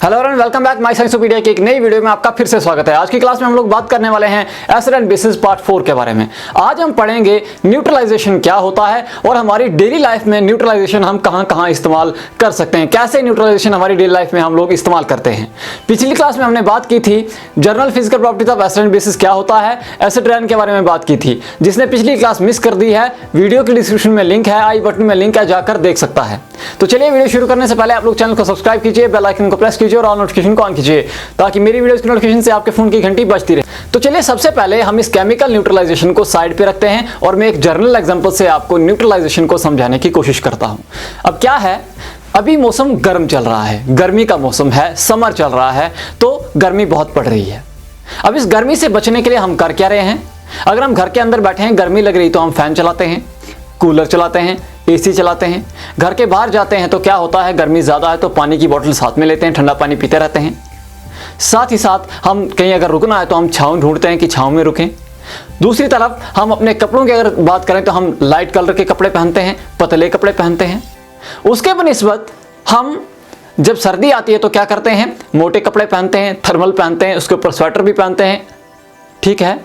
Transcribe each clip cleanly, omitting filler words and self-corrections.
Hello and welcome back my Sciencopedia की एक नई वीडियो में आपका फिर से स्वागत है। आज की क्लास में हम लोग बात करने वाले हैं एसिड एंड बेसिस पार्ट 4 के बारे में। आज हम पढ़ेंगे न्यूट्रलाइजेशन क्या होता है और हमारी डेली लाइफ में न्यूट्रलाइजेशन हम कहां-कहां इस्तेमाल कर सकते हैं, कैसे न्यूट्रलाइजेशन हमारी डेली लाइफ में हम लोग इस्तेमाल करते हैं। पिछली क्लास में हमने बात की थी general physical properties of acid and bases क्या होता है, एसिड रेन के बारे में बात की थी। जिसने पिछली क्लास मिस कर दी है, वीडियो की डिस्क्रिप्शन में लिंक है, आई बटन में लिंक है, जाकर देख सकता है। तो चलिए वीडियो शुरू करने से पहले आप लोग चैनल को सब्सक्राइब कीजिए, बेल आइकन को प्रेस कीजिए और ऑल नोटिफिकेशन को ऑन कीजिए ताकि मेरी वीडियोस की नोटिफिकेशन से आपके फोन की घंटी बजती रहे। तो चलिए सबसे पहले हम इस केमिकल न्यूट्रलाइजेशन को साइड पे रखते हैं और मैं एक जर्नल एग्जांपल से आपको न्यूट्रलाइजेशन को समझाने की कोशिश करता हूं। अब क्या है, अभी मौसम गर्म चल रहा है, गर्मी का मौसम है, समर चल रहा है, तो गर्मी बहुत पड़ रही है। अब इस गर्मी से बचने के लिए हम कर क्या रहे हैं? अगर हम घर के अंदर बैठे हैं, गर्मी लग रही तो हम फैन चलाते हैं, कूलर चलाते हैं, एसी चलाते हैं। घर के बाहर जाते हैं तो क्या होता है, गर्मी ज़्यादा है तो पानी की बोतल साथ में लेते हैं, ठंडा पानी पीते रहते हैं। साथ ही साथ हम कहीं अगर रुकना है तो हम छाँव ढूंढते हैं कि छाँव में रुकें। दूसरी तरफ हम अपने कपड़ों की अगर बात करें तो हम लाइट कलर के कपड़े पहनते हैं, पतले कपड़े पहनते हैं। उसके बनिस्बत हम जब सर्दी आती है तो क्या करते हैं, मोटे कपड़े पहनते हैं, थर्मल पहनते हैं, उसके ऊपर स्वेटर भी पहनते हैं। ठीक है,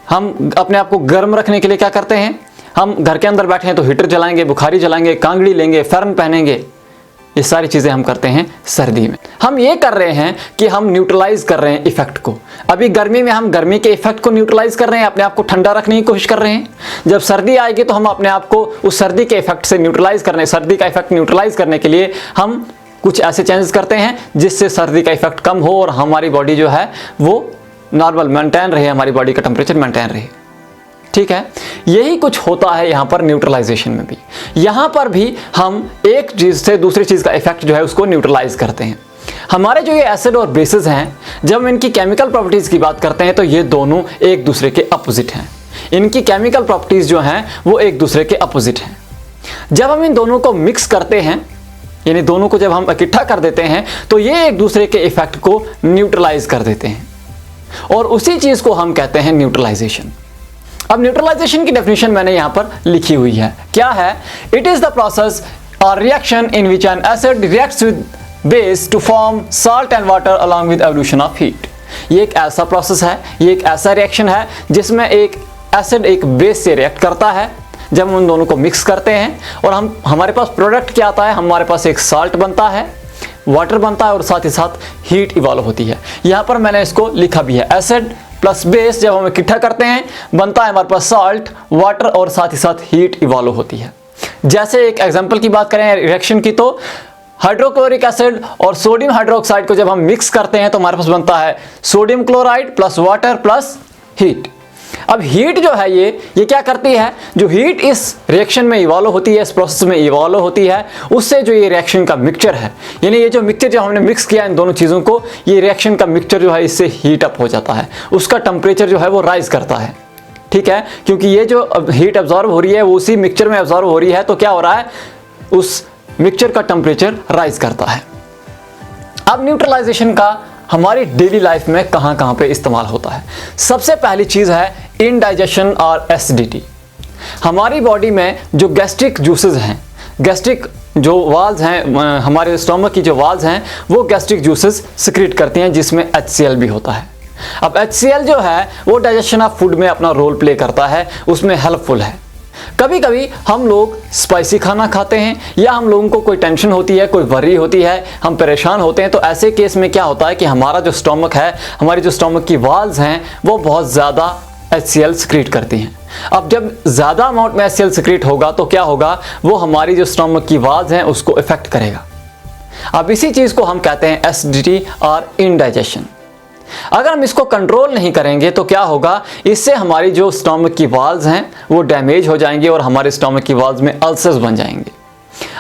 हम अपने आप को गर्म रखने के लिए क्या करते हैं, हम घर के अंदर बैठे हैं तो हीटर जलाएंगे, बुखारी जलाएंगे, कांगड़ी लेंगे, फैन पहनेंगे। ये सारी चीज़ें हम करते हैं सर्दी में। हम ये कर रहे हैं कि हम न्यूट्रलाइज कर रहे हैं इफेक्ट को। अभी गर्मी में हम गर्मी के इफेक्ट को न्यूट्रलाइज कर रहे हैं, अपने आप को ठंडा रखने की कोशिश कर रहे हैं। जब सर्दी आएगी तो हम अपने आप को उस सर्दी के इफेक्ट से न्यूट्रलाइज करने, सर्दी का इफेक्ट न्यूट्रलाइज करने के लिए हम कुछ ऐसे चेंजेस करते हैं जिससे सर्दी का इफेक्ट कम हो और हमारी बॉडी जो है वो नॉर्मल मेंटेन रहे, हमारी बॉडी का टेम्परेचर मेंटेन रहे। ठीक है, यही कुछ होता है यहाँ पर न्यूट्रलाइजेशन में भी। यहाँ पर भी हम एक चीज़ से दूसरी चीज़ का इफेक्ट जो है उसको न्यूट्रलाइज करते हैं। हमारे जो ये एसिड और बेसिस हैं, जब इनकी केमिकल प्रॉपर्टीज़ की बात करते हैं तो ये दोनों एक दूसरे के अपोजिट हैं। इनकी केमिकल प्रॉपर्टीज़ जो हैं वो एक दूसरे के अपोजिट हैं। जब हम इन दोनों को मिक्स करते हैं, यानी दोनों को जब हम इकट्ठा कर देते हैं तो ये एक दूसरे के इफेक्ट को न्यूट्रलाइज कर देते हैं और उसी चीज़ को हम कहते हैं न्यूट्रलाइजेशन। अब न्यूट्रलाइजेशन की डेफिनेशन मैंने यहां पर लिखी हुई है। क्या है? इट इज द प्रोसेस और reaction in which an acid reacts with base to form salt and water along with evolution of heat. ये एक ऐसा प्रोसेस है, ये एक ऐसा रिएक्शन है जिसमें एक एसिड एक बेस से रिएक्ट करता है। जब हम उन दोनों को मिक्स करते हैं और हमारे पास प्रोडक्ट क्या आता है, हमारे पास एक सॉल्ट बनता है, वाटर बनता है और साथ ही साथ हीट इवॉल्व होती है। यहां पर मैंने इसको लिखा भी है, एसिड प्लस बेस जब हम इकट्ठा करते हैं बनता है हमारे पास सॉल्ट, वाटर और साथ ही साथ हीट इवॉल्व होती है। जैसे एक एग्जांपल की बात करें रिएक्शन की तो हाइड्रोक्लोरिक एसिड और सोडियम हाइड्रोक्साइड को जब हम मिक्स करते हैं तो हमारे पास बनता है sodium chloride plus water plus heat. अब हीट जो है ये क्या करती है, जो हीट इस रिएक्शन में इवॉल्व होती है, इस प्रोसेस में इवॉल्व होती है, उससे जो ये रिएक्शन का मिक्सचर है, यानी ये जो मिक्सचर जो हमने मिक्स किया इन दोनों चीज़ों को, ये रिएक्शन का मिक्सचर जो है इससे हीट अप हो जाता है, उसका टेम्परेचर जो है वो राइज करता है। ठीक है, क्योंकि ये जो हीट एब्जॉर्ब हो रही है वो उसी मिक्सचर में एब्जॉर्ब हो रही है, तो क्या हो रहा है, उस मिक्सचर का टेम्परेचर राइज करता है। अब न्यूट्रलाइजेशन का हमारी डेली लाइफ में कहां पे इस्तेमाल होता है। सबसे पहली चीज़ है इनडाइजेशन और एसिडिटी। हमारी बॉडी में जो गैस्ट्रिक जूसेस हैं, गैस्ट्रिक जो वाल्स हैं, हमारे स्टोमक की जो वाल्स हैं वो गैस्ट्रिक जूसेस सिक्रीट करती हैं जिसमें HCl भी होता है। अब HCl जो है वो डाइजेशन ऑफ फूड में अपना रोल प्ले करता है, उसमें हेल्पफुल है। कभी कभी हम लोग स्पाइसी खाना खाते हैं या हम लोगों को कोई टेंशन होती है, कोई वरी होती है, हम परेशान होते हैं, तो ऐसे केस में क्या होता है कि हमारा जो स्टोमक है, हमारी जो स्टोमक की वाल्स हैं वो बहुत ज़्यादा HCl सिक्रीट करती हैं। अब जब ज़्यादा अमाउंट में HCl सिक्रीट होगा तो क्या होगा, वो हमारी जो स्टोमक की वाल्स हैं उसको इफेक्ट करेगा। अब इसी चीज़ को हम कहते हैं एसिडिटी और इनडाइजेशन। अगर हम इसको कंट्रोल नहीं करेंगे तो क्या होगा, इससे हमारी जो स्टोमक की वाल्स हैं वो डैमेज हो जाएंगे और हमारे स्टोमक की वाल्स में अल्सर्स बन जाएंगे।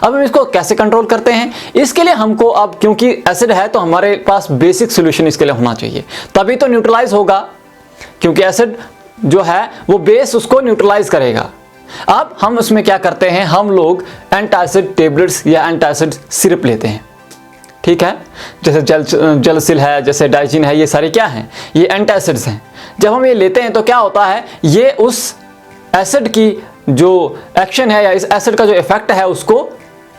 अब हम इसको कैसे कंट्रोल करते हैं? इसके लिए हमको, अब क्योंकि एसिड है तो हमारे पास बेसिक सोल्यूशन इसके लिए होना चाहिए, तभी तो न्यूट्रलाइज होगा, क्योंकि एसिड जो है वो बेस उसको न्यूट्रलाइज करेगा। अब हम उसमें क्या करते हैं, हम लोग एंटासिड टेबलेट्स या एंटासिड सिरप लेते हैं। ठीक है, जैसे जेलसिल है, जैसे डाइजिन है, ये सारे क्या हैं, ये एंटासिड्स हैं। जब हम ये लेते हैं तो क्या होता है, ये उस एसिड की जो एक्शन है या इस एसिड का जो इफेक्ट है उसको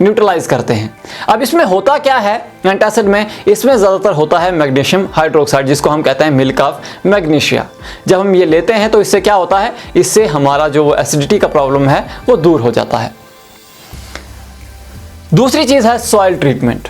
न्यूट्रलाइज करते हैं। अब इसमें होता क्या है एंटासिड में, इसमें ज़्यादातर होता है मैग्नीशियम हाइड्रोक्साइड, जिसको हम कहते हैं मिल्क ऑफ मैग्नीशिया। जब हम ये लेते हैं तो इससे क्या होता है, इससे हमारा जो एसिडिटी का प्रॉब्लम है वो दूर हो जाता है। दूसरी चीज़ है सॉइल ट्रीटमेंट।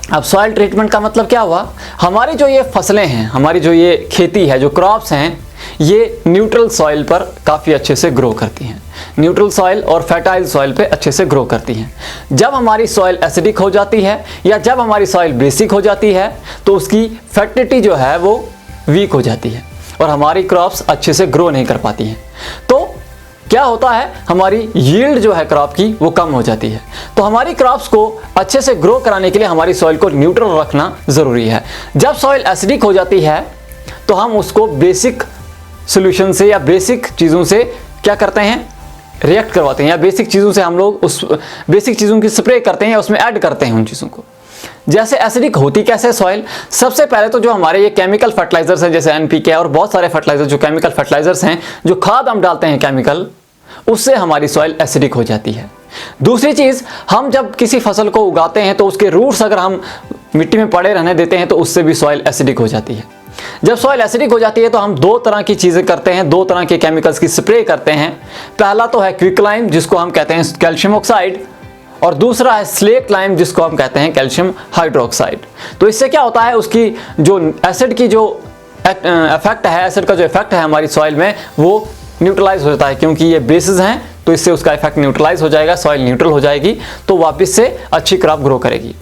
अब सॉइल ट्रीटमेंट का मतलब क्या हुआ, हमारी जो ये फसलें हैं, हमारी जो ये खेती है, जो क्रॉप्स हैं, ये न्यूट्रल सॉइल पर काफ़ी अच्छे से ग्रो करती हैं। न्यूट्रल सॉइल और फर्टाइल सॉइल पे अच्छे से ग्रो करती हैं। जब हमारी सॉइल एसिडिक हो जाती है या जब हमारी सॉइल बेसिक हो जाती है तो उसकी फर्टिलिटी जो है वो वीक हो जाती है और हमारी क्रॉप्स अच्छे से ग्रो नहीं कर पाती हैं। तो क्या होता है, हमारी यील्ड जो है क्रॉप की वो कम हो जाती है। तो हमारी क्रॉप्स को अच्छे से ग्रो कराने के लिए हमारी सॉइल को न्यूट्रल रखना ज़रूरी है। जब सॉइल एसिडिक हो जाती है तो हम उसको बेसिक सोल्यूशन से या बेसिक चीज़ों से क्या करते हैं, रिएक्ट करवाते हैं, या बेसिक चीज़ों से हम लोग उस बेसिक चीज़ों की स्प्रे करते हैं या उसमें ऐड करते हैं उन चीज़ों को। जैसे एसिडिक होती कैसे सॉइल, सबसे पहले तो जो हमारे ये केमिकल फर्टिलाइजर्स हैं जैसे NPK और बहुत सारे फर्टिलाइजर जो केमिकल फर्टिलाइजर्स हैं, जो खाद हम डालते हैं केमिकल, उससे हमारी सॉइल एसिडिक हो जाती है। दूसरी चीज़, हम जब किसी फसल को उगाते हैं तो उसके रूट्स अगर हम मिट्टी में पड़े रहने देते हैं तो उससे भी सॉइल एसिडिक हो जाती है। जब सॉइल एसिडिक हो जाती है तो हम दो तरह की चीज़ें करते हैं, दो तरह के केमिकल्स की स्प्रे करते हैं। पहला तो है क्विकलाइम जिसको हम कहते हैं कैल्शियम ऑक्साइड, और दूसरा है स्लेट लाइम जिसको हम कहते हैं कैल्शियम हाइड्रोक्साइड। तो इससे क्या होता है, उसकी जो एसिड की जो इफेक्ट है, एसिड का जो इफेक्ट है हमारी सॉइल में वो न्यूट्रलाइज हो जाता है, क्योंकि ये बेसिस हैं तो इससे उसका इफेक्ट न्यूट्रलाइज हो जाएगा, सॉइल न्यूट्रल हो जाएगी तो वापस से अच्छी क्रॉप ग्रो करेगी।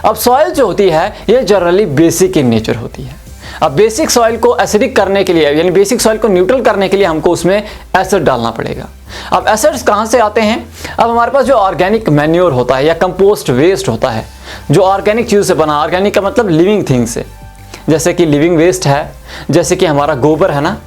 अब सॉइल जो होती है ये जनरली बेसिक इन नेचर होती है। अब बेसिक सॉइल को एसिडिक करने के लिए, यानी बेसिक सॉइल को न्यूट्रल करने के लिए हमको उसमें एसिड डालना पड़ेगा। अब एसिड्स कहाँ से आते हैं, अब हमारे पास जो ऑर्गेनिक मैन्योर होता है या कंपोस्ट वेस्ट होता है, जो ऑर्गेनिक चीज़ से बना, ऑर्गेनिक का मतलब लिविंग थिंग से, जैसे कि लिविंग वेस्ट है, जैसे कि हमारा गोबर है ना,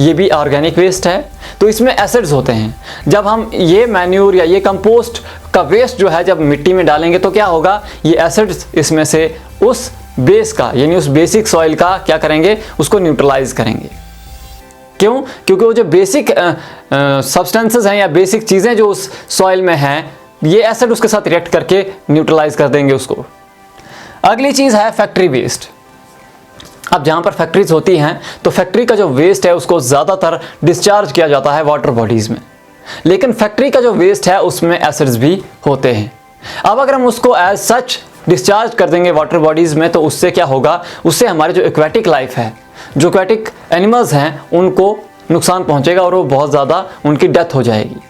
ये भी ऑर्गेनिक वेस्ट है, तो इसमें एसिड्स होते हैं। जब हम ये मैन्योर या ये कंपोस्ट का वेस्ट जो है जब मिट्टी में डालेंगे तो क्या होगा, ये एसिड्स इसमें से उस बेस का, यानी उस बेसिक सॉइल का क्या करेंगे, उसको न्यूट्रलाइज करेंगे। क्यों, क्योंकि वो जो बेसिक सब्सटेंसेस हैं या बेसिक चीज़ें जो उस सॉइल में हैं, ये एसिड उसके साथ रिएक्ट करके न्यूट्रलाइज कर देंगे उसको। अगली चीज़ है फैक्ट्री वेस्ट। अब जहाँ पर फैक्ट्रीज होती हैं तो फैक्ट्री का जो वेस्ट है उसको ज़्यादातर डिस्चार्ज किया जाता है वाटर बॉडीज़ में, लेकिन फैक्ट्री का जो वेस्ट है उसमें एसिड्स भी होते हैं। अब अगर हम उसको एज सच डिस्चार्ज कर देंगे वाटर बॉडीज़ में तो उससे क्या होगा, उससे हमारे जो एक्वेटिक लाइफ है, जो एक्वेटिक एनिमल्स हैं, उनको नुकसान पहुंचेगा और वो बहुत ज़्यादा उनकी डेथ हो जाएगी।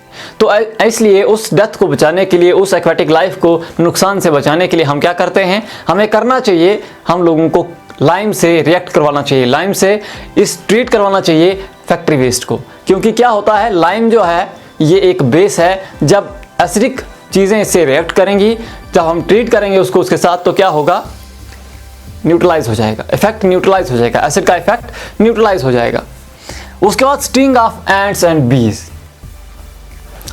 तो इसलिए उस डेथ को बचाने के लिए, उस एक्वेटिक लाइफ को नुकसान से बचाने के लिए हम क्या करते हैं, हमें करना चाहिए, हम लोगों को लाइम से रिएक्ट करवाना चाहिए, लाइम से इस ट्रीट करवाना चाहिए फैक्ट्री वेस्ट को। क्योंकि क्या होता है, लाइम जो है ये एक बेस है, जब एसिडिक चीज़ें इससे रिएक्ट करेंगी, जब हम ट्रीट करेंगे उसको उसके साथ तो क्या होगा, न्यूट्रलाइज हो जाएगा, इफेक्ट न्यूट्रलाइज हो जाएगा, एसिड का इफेक्ट न्यूट्रलाइज हो जाएगा। उसके बाद स्टिंग ऑफ एंट्स एंड बीज।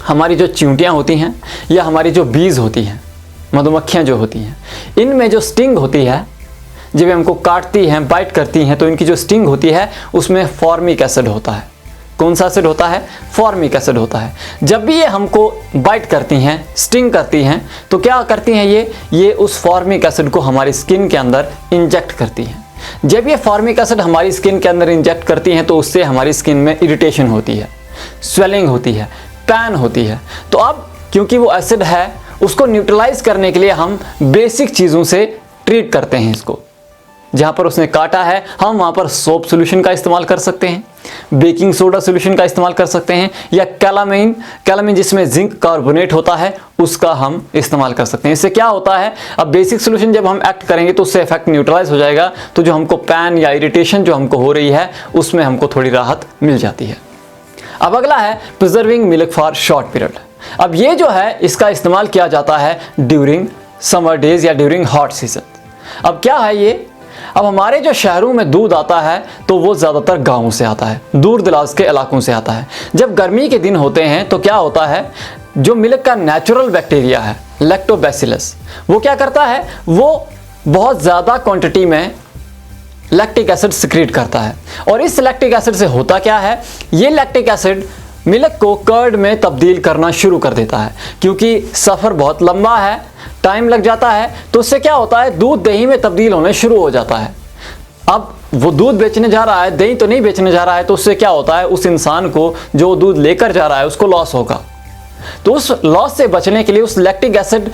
हमारी जो चींटियाँ होती हैं या हमारी जो बीज होती हैं, मधुमक्खियाँ जो होती हैं, इनमें जो स्टिंग होती है, जब हमको काटती हैं, बाइट करती हैं, तो इनकी जो स्टिंग होती है उसमें फॉर्मिक एसिड होता है। कौन सा एसिड होता है, फॉर्मिक एसिड होता है। जब भी ये हमको बाइट करती हैं, स्टिंग करती हैं, तो क्या करती हैं, ये उस फॉर्मिक एसिड को हमारी स्किन के अंदर इंजेक्ट करती हैं। जब ये फॉर्मिक एसिड हमारी स्किन के अंदर इंजेक्ट करती हैं तो उससे हमारी स्किन में इरिटेशन होती है, स्वेलिंग होती है, पैन होती है। तो अब क्योंकि वो एसिड है, उसको न्यूट्रलाइज करने के लिए हम बेसिक चीज़ों से ट्रीट करते हैं इसको। जहाँ पर उसने काटा है हम वहाँ पर सोप सोल्यूशन का इस्तेमाल कर सकते हैं, बेकिंग सोडा सोल्यूशन का इस्तेमाल कर सकते हैं, या कैलामीन जिसमें जिंक कार्बोनेट होता है उसका हम इस्तेमाल कर सकते हैं। इससे क्या होता है, अब बेसिक सोल्यूशन जब हम एक्ट करेंगे तो उससे इफेक्ट न्यूट्रलाइज हो जाएगा, तो जो हमको पैन या इरिटेशन जो हमको हो रही है उसमें हमको थोड़ी राहत मिल जाती है। अब अगला है preserving milk for short period. अब ये जो है इसका इस्तेमाल किया जाता है ड्यूरिंग समर डेज या ड्यूरिंग हॉट सीजन। अब क्या है ये, अब हमारे जो शहरों में दूध आता है तो वो ज़्यादातर गाँव से आता है, दूर दराज के इलाकों से आता है। जब गर्मी के दिन होते हैं तो क्या होता है, जो मिल्क का नेचुरल बैक्टीरिया है लैक्टोबैसिलस, वो क्या करता है, वो बहुत ज़्यादा क्वांटिटी में लैक्टिक एसिड सिक्रीट करता है। और इस लैक्टिक एसिड से होता क्या है, ये लैक्टिक एसिड मिल्क को कर्ड में तब्दील करना शुरू कर देता है। क्योंकि सफ़र बहुत लंबा है, टाइम लग जाता है, तो उससे क्या होता है, दूध दही में तब्दील होने शुरू हो जाता है। अब वो दूध बेचने जा रहा है, दही तो नहीं बेचने जा रहा है, तो उससे क्या होता है, उस इंसान को जो दूध लेकर जा रहा है उसको लॉस होगा। तो उस लॉस से बचने के लिए, उस लैक्टिक एसिड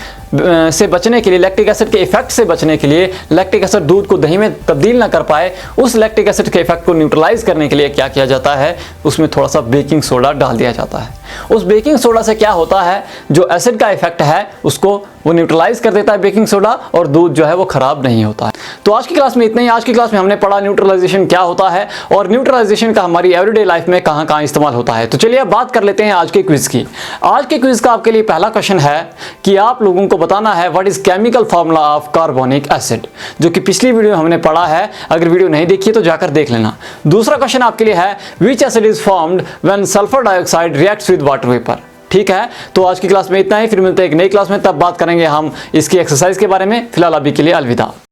से बचने के लिए, लैक्टिक एसिड के इफेक्ट से बचने के लिए, लैक्टिक एसिड दूध को दही में तब्दील ना कर पाए, उस लैक्टिक एसिड के इफेक्ट को न्यूट्रलाइज करने के लिए क्या किया जाता है, उसमें थोड़ा सा बेकिंग सोडा डाल दिया जाता है। उस बेकिंग सोडा से क्या होता है, जो एसिड का इफेक्ट है उसको वो न्यूट्रलाइज कर देता है बेकिंग सोडा, और दूध जो है वो खराब नहीं होता है। तो आज की क्लास में इतना ही। आज की क्लास में हमने पढ़ा न्यूट्रलाइजेशन क्या होता है और न्यूट्रलाइजेशन का हमारी एवरीडे लाइफ में कहां कहां इस्तेमाल होता है। तो चलिए अब बात कर लेते हैं आज के क्विज की। आज के क्विज का आपके लिए पहला क्वेश्चन है कि आप लोगों को बताना है what is chemical formula of carbonic acid, जो कि पिछली वीडियो में हमने पढ़ा है। अगर वीडियो नहीं देखी तो जाकर देख लेना। दूसरा क्वेश्चन आपके लिए है विच acid is formed when sulphur dioxide reacts with water vapour. ठीक है, तो आज की क्लास में इतना ही। फिर मिलते हैं एक नई क्लास में, तब बात करेंगे हम इसकी एक्सरसाइज के बारे में। फिलहाल अभी के लिए अलविदा।